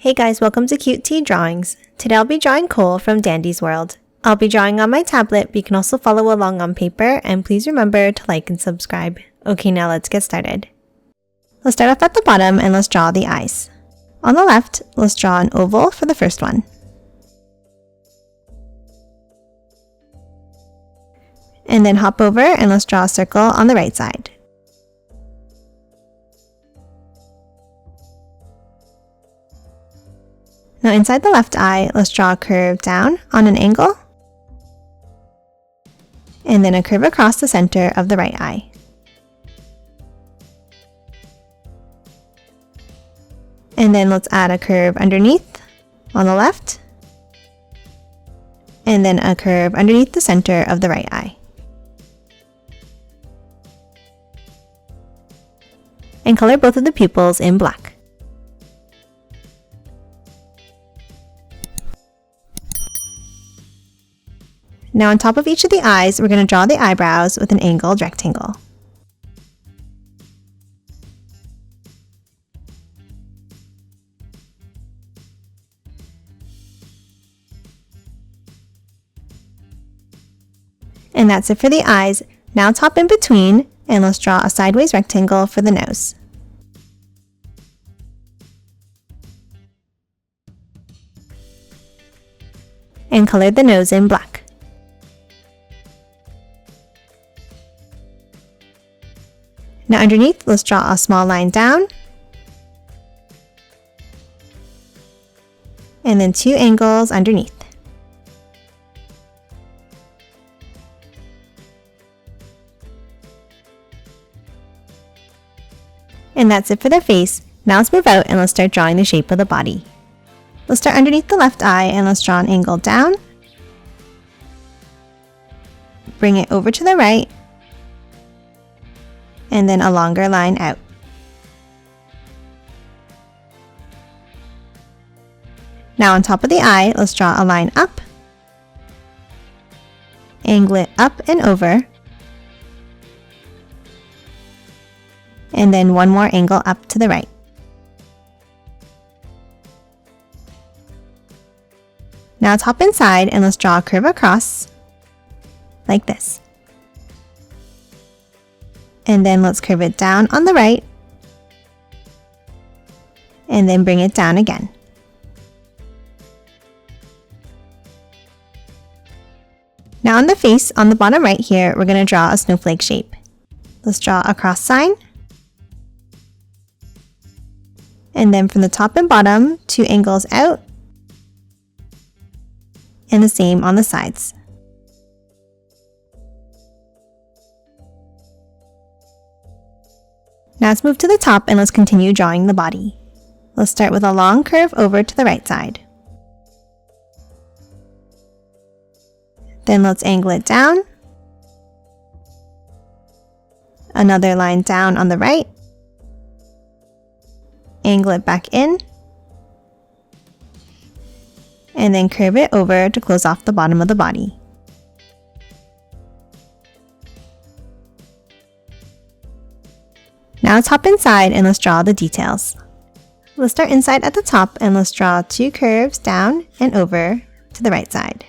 Hey guys, welcome to Cute Tea Drawings. Today I'll be drawing Cole from Dandy's World. I'll be drawing on my tablet, but you can also follow along on paper, and please remember to like and subscribe. Okay, now let's get started. Let's start off at the bottom and let's draw the eyes. On the left, let's draw an oval for the first one. And then hop over and let's draw a circle on the right side. Now inside the left eye, let's draw a curve down on an angle, and then a curve across the center of the right eye. And then let's add a curve underneath on the left, and then a curve underneath the center of the right eye. And color both of the pupils in black. Now on top of each of the eyes, we're going to draw the eyebrows with an angled rectangle. And that's it for the eyes. Now top in between, and let's draw a sideways rectangle for the nose. And color the nose in black. Now underneath, let's draw a small line down, and then two angles underneath. And that's it for the face. Now let's move out and let's start drawing the shape of the body. Let's start underneath the left eye and let's draw an angle down, bring it over to the right, and then a longer line out. Now on top of the eye, let's draw a line up, angle it up and over, and then one more angle up to the right. Now top inside and let's draw a curve across, like this. And then let's curve it down on the right, and then bring it down again. Now on the face, on the bottom right here, we're going to draw a snowflake shape. Let's draw a cross sign, and then from the top and bottom, two angles out, and the same on the sides. Now let's move to the top and let's continue drawing the body. Let's start with a long curve over to the right side. Then let's angle it down. Another line down on the right. Angle it back in. And then curve it over to close off the bottom of the body. Now let's hop inside and let's draw the details. Let's start inside at the top and let's draw two curves down and over to the right side.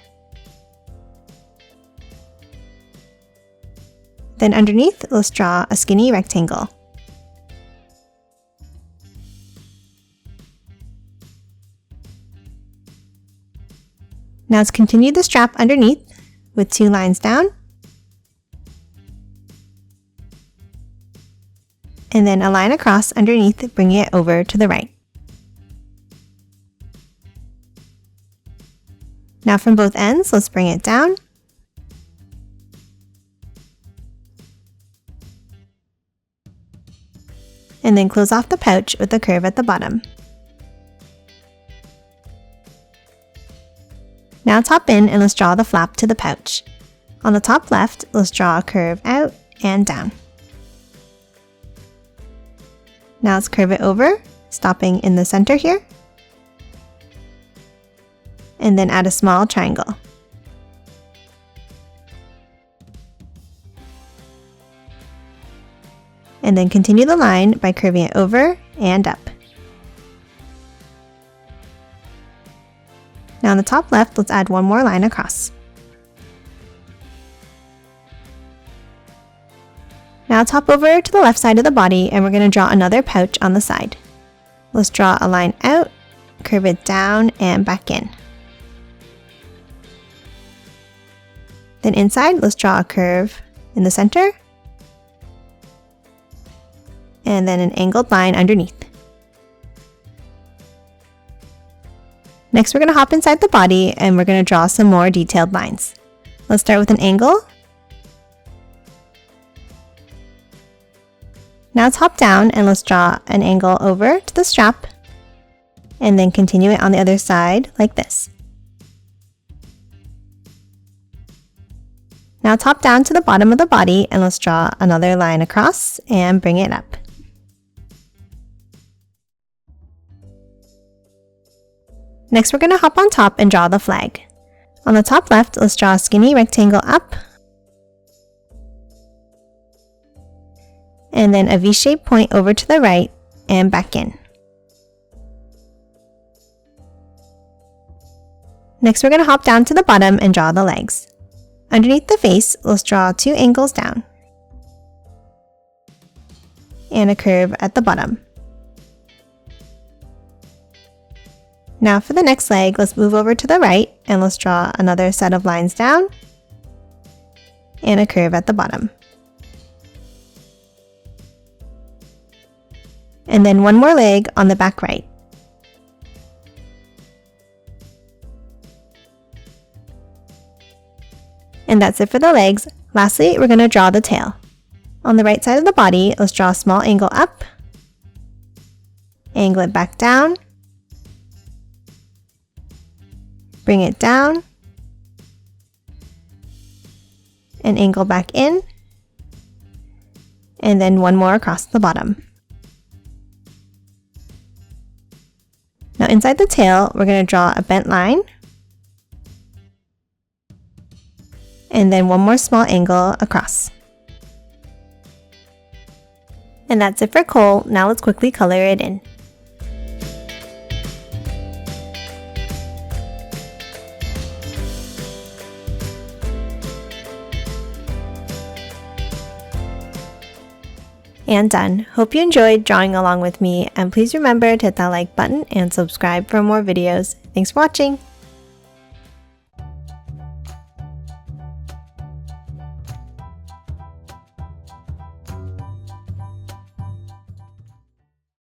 Then underneath, let's draw a skinny rectangle. Now let's continue the strap underneath with two lines down, and then a line across underneath, bringing it over to the right. Now from both ends, let's bring it down, and then close off the pouch with a curve at the bottom. Now top in and let's draw the flap to the pouch. On the top left, let's draw a curve out and down. Now let's curve it over, stopping in the center here, and then add a small triangle. And then continue the line by curving it over and up. Now on the top left, let's add one more line across. Now top over to the left side of the body and we're going to draw another pouch on the side. Let's draw a line out, curve it down and back in. Then inside, let's draw a curve in the center and then an angled line underneath. Next, we're going to hop inside the body and we're going to draw some more detailed lines. Let's start with an angle. Now let's hop down and let's draw an angle over to the strap and then continue it on the other side like this. Now let's hop down to the bottom of the body and let's draw another line across and bring it up. Next, we're going to hop on top and draw the flag. On the top left, let's draw a skinny rectangle up, and then a V-shaped point over to the right and back in. Next, we're going to hop down to the bottom and draw the legs. Underneath the face, let's draw 2 angles down and a curve at the bottom. Now for the next leg, let's move over to the right and let's draw another set of lines down and a curve at the bottom. And then one more leg on the back right. And that's it for the legs. Lastly, we're going to draw the tail. On the right side of the body, let's draw a small angle up, angle it back down, bring it down, and angle back in, and then one more across the bottom. Now inside the tail, we're going to draw a bent line, and then one more small angle across. And that's it for Cole. Now let's quickly color it in. And done. Hope you enjoyed drawing along with me, and please remember to hit that like button and subscribe for more videos. Thanks for watching!